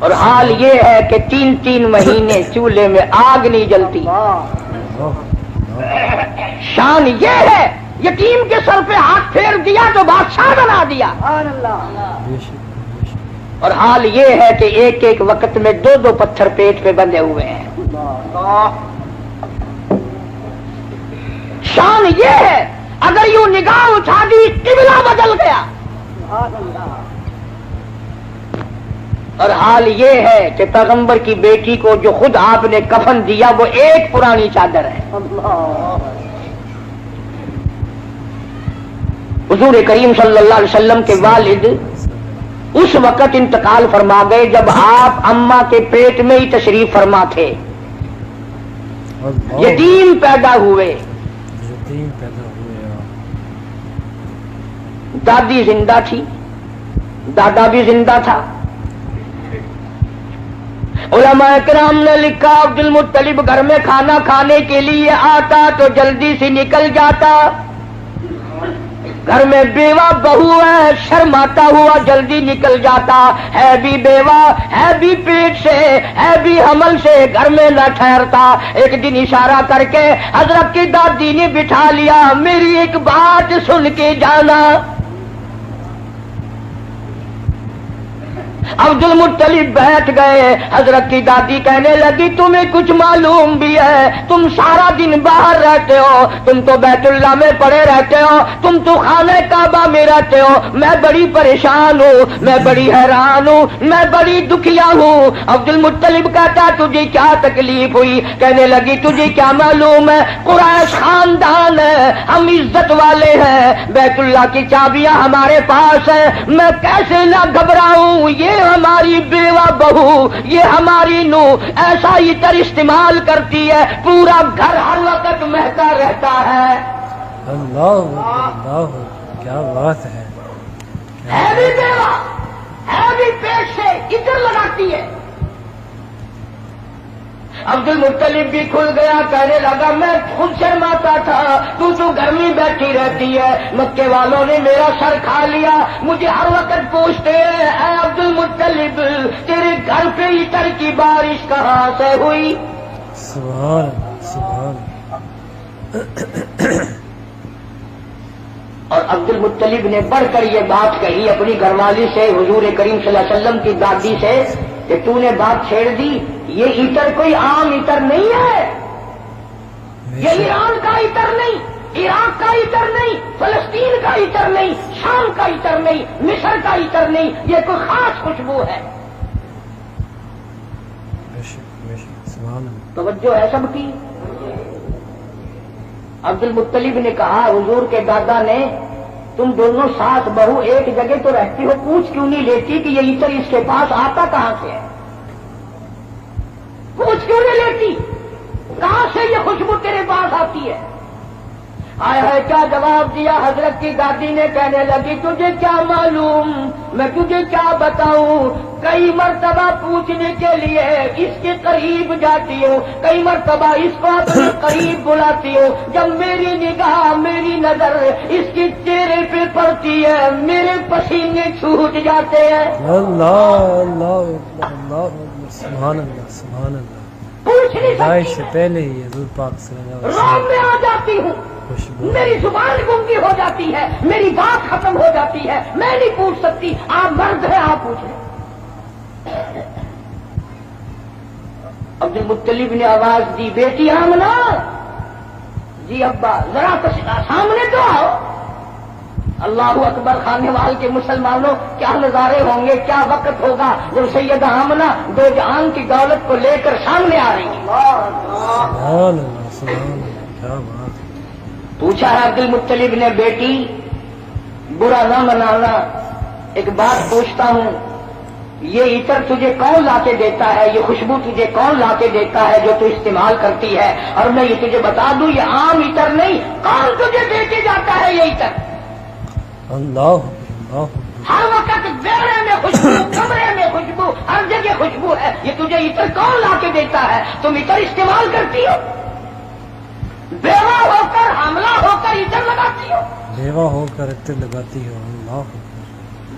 اور حال یہ ہے کہ 3 مہینے چولہے میں آگ نہیں جلتی. شان یہ ہے یتیم کے سر پہ ہاتھ پھیر دیا تو بادشاہ بنا دیا. اور حال یہ ہے کہ ایک وقت میں 2 پتھر پیٹ پہ بندھے ہوئے ہیں. شان یہ ہے اگر یوں نگاہ اٹھا دی قبلہ بدل گیا. اور حال یہ ہے کہ پیغمبر کی بیٹی کو جو خود آپ نے کفن دیا وہ ایک پرانی چادر ہے. حضور کریم صلی اللہ علیہ وسلم کے والد اس وقت انتقال فرما گئے جب آپ اماں کے پیٹ میں ہی تشریف فرما تھے. یتیم پیدا ہوئے. دادی زندہ تھی, دادا بھی زندہ تھا. علماء کرام نے لکھا عبد المطلب گھر میں کھانا کھانے کے لیے آتا تو جلدی سے نکل جاتا. گھر میں بیوہ بہو ہے, شرماتا ہوا جلدی نکل جاتا. ہے بھی بیوہ, ہے بھی پیٹ سے, ہے بھی حمل سے, گھر میں نہ ٹھہرتا. ایک دن اشارہ کر کے حضرت کی دادی نے بٹھا لیا, میری ایک بات سن کے جانا. عبد المطلب بیٹھ گئے. حضرت کی دادی کہنے لگی تمہیں کچھ معلوم بھی ہے؟ تم سارا دن باہر رہتے ہو, تم تو بیت اللہ میں پڑے رہتے ہو, تم تو خانہ کعبہ میں رہتے ہو. میں بڑی پریشان ہوں, میں بڑی حیران ہوں, میں بڑی دکھیا ہوں. عبد المطلب کہتا تجھے کیا تکلیف ہوئی؟ کہنے لگی تجھے کیا معلوم ہے, قریش خاندان ہے, ہم عزت والے ہیں, بیت اللہ کی چابیاں ہمارے پاس ہیں, میں کیسے نہ گھبراؤں. یہ ہماری بیوہ بہو, یہ ہماری نو ایسا عطر استعمال کرتی ہے پورا گھر ہر وقت مہکا رہتا ہے. اللہ کیا بات ہے. بھی بیوہ, ہے بھی پیٹ سے عطر لگاتی ہے. عبد المطلب بھی کھل گیا, کہنے لگا میں خود شرماتا تھا, تو گھر میں بیٹھی رہتی ہے. مکے والوں نے میرا سر کھا لیا, مجھے ہر وقت پوچھتے ہیں اے عبد المطلب تیرے گھر پہ عطر کی بارش کہاں سے ہوئی. سبحان سبحان. اور عبد المطلب نے بڑھ کر یہ بات کہی اپنی گھر والی سے, حضور کریم صلی اللہ علیہ وسلم کی دادی سے, کہ تو نے بات چھیڑ دی. یہ عطر کوئی عام عطر نہیں ہے, یہ ایران کا عطر نہیں, عراق کا عطر نہیں, فلسطین کا عطر نہیں, شام کا عطر نہیں, مصر کا عطر نہیں, یہ کوئی خاص خوشبو ہے. توجہ ہے سب کی. عبد المطلب نے کہا حضور کے دادا نے تم دونوں ساس بہو ایک جگہ تو رہتی ہو, پوچھ کیوں نہیں لیتی کہ یہ عطر اس کے پاس آتا کہاں سے ہے؟ پوچھ کیوں نہیں لیتی کہاں سے یہ خوشبو تیرے پاس آتی ہے؟ آئے ہے کیا جواب دیا حضرت کی دادی نے, کہنے لگی تجھے کیا معلوم, میں تجھے کیا بتاؤں. کئی مرتبہ پوچھنے کے لیے اس کے قریب جاتی ہوں, کئی مرتبہ اس کو اپنے قریب بلاتی ہوں. جب میری نگاہ, میری نظر اس کے چہرے پہ پڑتی ہے میرے پسینے چھوٹ جاتے ہیں. اللہ اللہ اللہ سبحان اللہ سبحان اللہ. پوچھ نہیں پیدائش سے سکتی, پہلے ہی حضور پاک صلی اللہ علیہ روم میں آ جاتی ہوں, خوشبو. میری زبان گنگی ہو جاتی ہے, میری بات ختم ہو جاتی ہے, میں نہیں پوچھ سکتی. آپ مرد ہیں, آپ پوچھ لیں. عبد المطلب نے آواز دی, بیٹی آمنہ. جی ابا, ذرا سامنے تو آؤ. اللہ اکبر. خانے وال کے مسلمانوں کیا نظارے ہوں گے, کیا وقت ہوگا جب سیدہ آمنہ دو جہان کی دولت کو لے کر سامنے آ رہی ہیں. سبحان اللہ سبحان اللہ کیا بات. پوچھا ہے عبد المطلب نے, بیٹی برا نہ منانا, ایک بات پوچھتا ہوں, یہ عطر تجھے کون لا کے دیتا ہے, یہ خوشبو تجھے کون لا کے دیتا ہے جو تو استعمال کرتی ہے؟ اور میں یہ تجھے بتا دوں یہ عام عطر نہیں, کون تجھے دے کے جاتا ہے یہ عطر؟ اللہ اللہ. ہر وقت بیڑے میں خوشبو, کمرے میں خوشبو, ہر جگہ خوشبو ہے. یہ تجھے عطر کون لا کے دیتا ہے؟ تم عطر استعمال کرتی ہو, بیوہ ہو کر, حاملہ ہو کر عطر لگاتی ہو. بیوہ ہو کر عطر لگاتی ہو. اللہ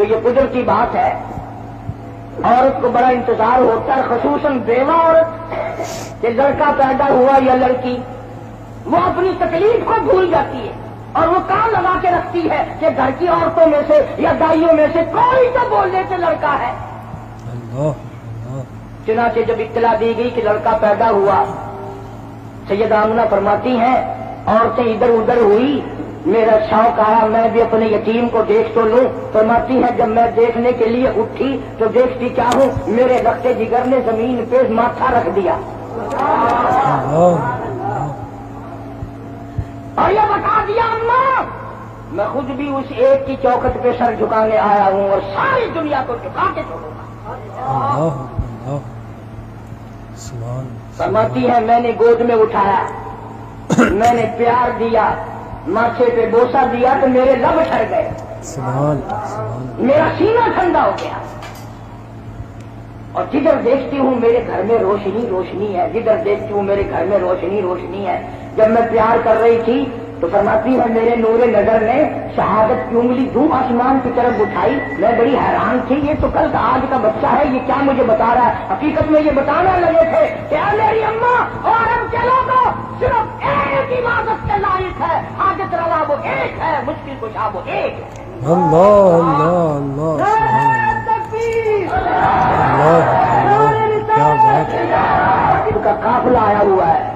تو یہ قدرتی بات ہے. عورت کو بڑا انتظار ہوتا ہے, خصوصاً بیوہ عورت, کہ لڑکا پیدا ہوا یا لڑکی, وہ اپنی تکلیف کو بھول جاتی ہے اور وہ کان لگا کے رکھتی ہے کہ گھر کی عورتوں میں سے یا دائیوں میں سے کوئی تو بول دے کہ لڑکا ہے. چنانچہ جب اطلاع دی گئی کہ لڑکا پیدا ہوا, سیدہ آمنہ فرماتی ہیں عورتیں ادھر ادھر ہوئی, میرا شوق آیا میں بھی اپنے یتیم کو دیکھ تو لوں. فرماتی ہیں جب میں دیکھنے کے لیے اٹھی تو دیکھتی کیا ہوں, میرے رختے جگر نے زمین پہ ماتھا رکھ دیا. اور یہ بتا دیا اماں میں خود بھی اس ایک کی چوکھٹ پہ سر جھکانے آیا ہوں اور ساری دنیا کو جھکا کے چھوڑوں گا. فرماتی ہے میں نے گود میں اٹھایا, میں نے پیار دیا, ماتھے پہ بوسا دیا تو میرے لب ٹھر گئے, میرا سینہ ٹھنڈا ہو گیا. اور جدھر دیکھتی ہوں میرے گھر میں روشنی روشنی ہے, جدھر دیکھتی ہوں میرے گھر میں روشنی روشنی ہے. جب میں پیار کر رہی تھی تو فرماتی ہے میرے نور نظر نے شہادت کی انگلی دھوپ آسمان کی طرف اٹھائی. میں بڑی حیران تھی, یہ تو کل کا آج کا بچہ ہے, یہ کیا مجھے بتا رہا ہے. حقیقت میں یہ بتانا لگے تھے کہ اے میری اماں اور ہم کے لوگوں صرف ایک عبادت کے لائق ہے, حاجت روا وہ ایک ہے, مشکل کشا وہ ایک ہے. ان کا قافلہ آیا ہوا ہے,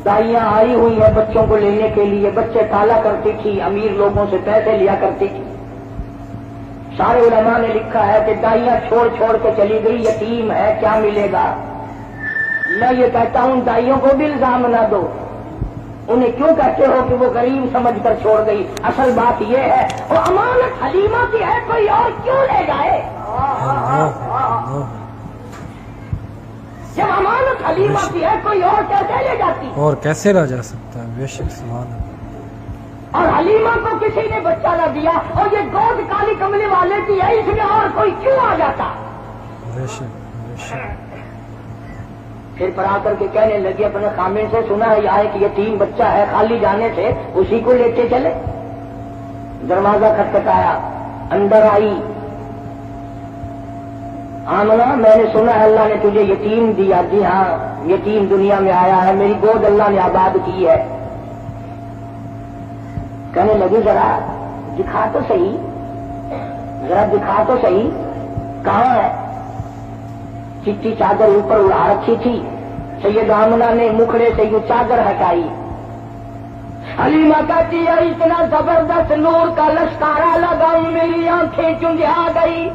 دائیاں آئی ہوئی ہیں بچوں کو لینے کے لیے. بچے پالا کرتی تھی, امیر لوگوں سے پیسے لیا کرتی تھی. سارے علماء نے لکھا ہے کہ دائیاں چھوڑ چھوڑ کے چلی گئی, یتیم ہے کیا ملے گا. میں یہ کہتا ہوں دائیوں کو بھی الزام نہ دو, انہیں کیوں کہتے ہو کہ وہ غریب سمجھ کر چھوڑ گئی. اصل بات یہ ہے وہ امانت حلیمہ کی ہے, کوئی اور کیوں لے جائے. جب امانت حلیمہ کی ہے کوئی اور کیسے لے جاتی, اور کیسے لا جا سکتا ہے. بے شک سبحان اللہ. اور حلیمہ کو کسی نے بچہ نہ دیا اور یہ گود کالی کملی والے کی ہے, اس میں اور کوئی کیوں آ جاتا. بے شک بے شک. پھر پر آ کر کے کہنے لگی اپنے خامن سے, سنا ہے یہاں ایک یتیم بچہ ہے, خالی جانے سے اسی کو لے کے چلے. دروازہ کھٹکھٹایا, اندر آئی. آمنہ میں نے سنا ہے اللہ نے تجھے یتیم دیا. جی ہاں یتیم دنیا میں آیا ہے, میری گود اللہ نے آباد کی ہے. کہنے لگی ذرا دکھا تو صحیح, ذرا دکھا تو صحیح کہاں ہے. چٹی چادر اوپر اڑا رکھی تھی. سیدہ آمنہ نے مکھڑے سے یہ چادر ہٹائی. حلیمہ کہتی ہے اتنا زبردست نور کا لشکارا لگا, میری آنکھیں چنجھا گئی,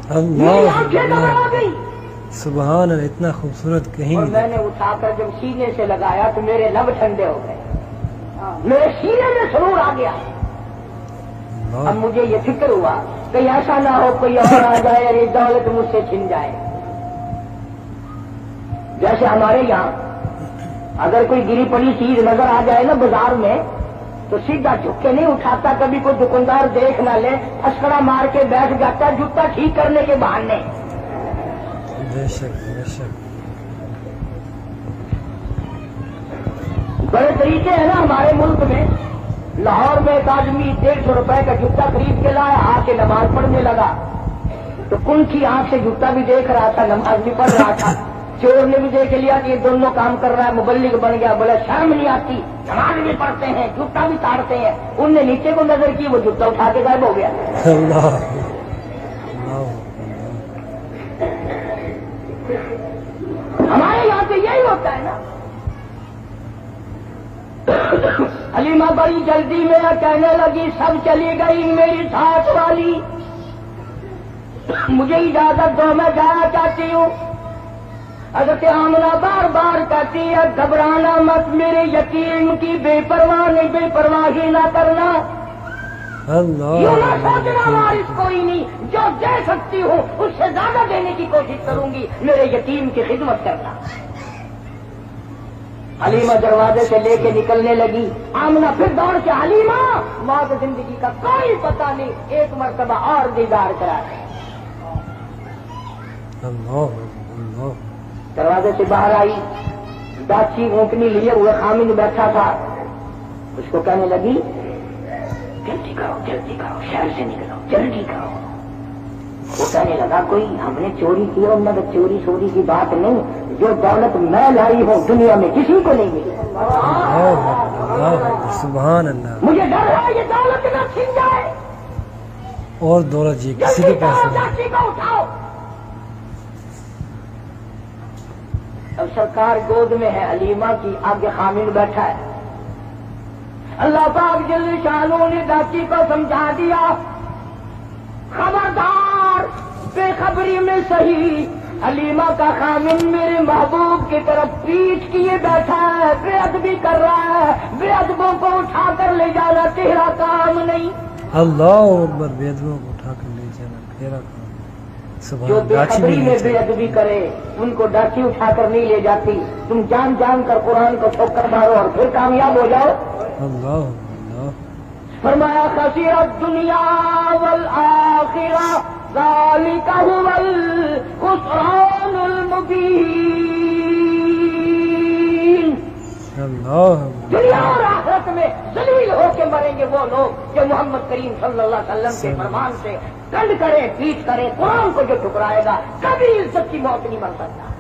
میری آنکھیں گھبرا گئی. سبحان اللہ, اتنا خوبصورت کہیں اور میں نے اٹھا کر جب سینے سے لگایا تو میرے لب ٹھنڈے ہو گئے, میرے سینے میں سرور آ گیا. اب مجھے یہ فکر ہوا کہ ایسا نہ ہو کوئی اور آ جائے اور یہ دولت مجھ سے چھن جائے. جیسے ہمارے یہاں اگر کوئی گری پڑی چیز نظر آ جائے نا بازار میں تو سیدھا جھک کے نہیں اٹھاتا, کبھی کوئی دکاندار دیکھ نہ لے پھسکڑا مار کے بیٹھ جاتا ہے جوتا ٹھیک کرنے کے بہانے. بے شک بے شک. بڑے طریقے ہیں نا ہمارے ملک میں. لاہور میں ایک آدمی 150 روپے کا جوتا خرید کے لایا, آ کے نماز پڑھنے لگا تو کن کی آنکھ سے جوتا بھی دیکھ رہا تھا, نماز بھی پڑھ رہا تھا. چور نے بھی دیکھ لیا کہ یہ دونوں کام کر رہا ہے, مبلغ بن گیا. بولا شرم نہیں آتی, نماز بھی پڑھتے ہیں جوتا بھی تاڑتے ہیں. ان نے نیچے کو نظر کی, وہ جوتا اٹھا کے غائب ہو گیا. اللہ ہمارے یہاں پہ یہی ہوتا ہے نا. حلیمہ بڑی جلدی میں کہنے لگی سب چلی گئی میری ساتھ والی, مجھے اجازت دو میں جانا چاہتی ہوں. حضرت آمنہ بار بار کہتی ہے گھبرانا مت, میرے یتیم کی بے پرواہی نہ کرنا. یوں نہ سوچنا وارث کوئی نہیں, جو دے سکتی ہوں اس سے زیادہ دینے کی کوشش کروں گی, میرے یتیم کی خدمت کرنا. حلیمہ دروازے سے لے کے نکلنے لگی. آمنہ پھر دوڑ کے حلیمہ موت زندگی کا کوئی پتہ نہیں, ایک مرتبہ اور دیدار کرا دے. دروازے سے باہر آئی, داچی اونٹنی لیے ہوئے خامن بیٹھا تھا. اس کو کہنے لگی جلدی کرو شہر سے نکلو جلدی کرو. وہ کہنے لگا کوئی ہم نے چوری کی اور نہ چوری چوری کی بات نہیں, جو دولت میں لائی ہوں دنیا میں کسی کو نہیں ملی. سبحان اللہ. مجھے ڈر ہے یہ دولت نہ چھن جائے. اور دولت جی کسی کے پاس نہیں. لاٹھی کو اٹھاؤ. اب سرکار گود میں ہے, علیمہ کی آگے خامد بیٹھا ہے. اللہ پاک جل شانوں نے ڈاچی کو سمجھا دیا, خبردار بے خبری میں صحیح, حلیمہ کا خامن میرے محبوب کی طرف پیٹھ کیے بیٹھا ہے, بے ادبی کر رہا ہے. بے ادبوں کو اٹھا کر لے جانا تیرا کام نہیں. اللہ اکبر. بے ادبوں کو اٹھا کر لے جانا تیرا کام. جو بے خبری میں بے ادبی کرے ان کو ڈاچی اٹھا کر نہیں لے جاتی. تم جان جان کر قرآن کو ٹھوکر مارو اور پھر کامیاب ہو جاؤ. اللہ. فرمایا خسر الدنیا والآخرہ ذالک هو الخسران المبین. اللہ. دنیا اور آخرت میں ذلیل ہو کے مریں گے وہ لوگ جو محمد کریم صلی اللہ علیہ وسلم کے فرمان سے کنڈ کرے پیٹ کرے. قرآن کو جو ٹھکرائے گا کبھی عزت کی موت نہیں مر سکتا.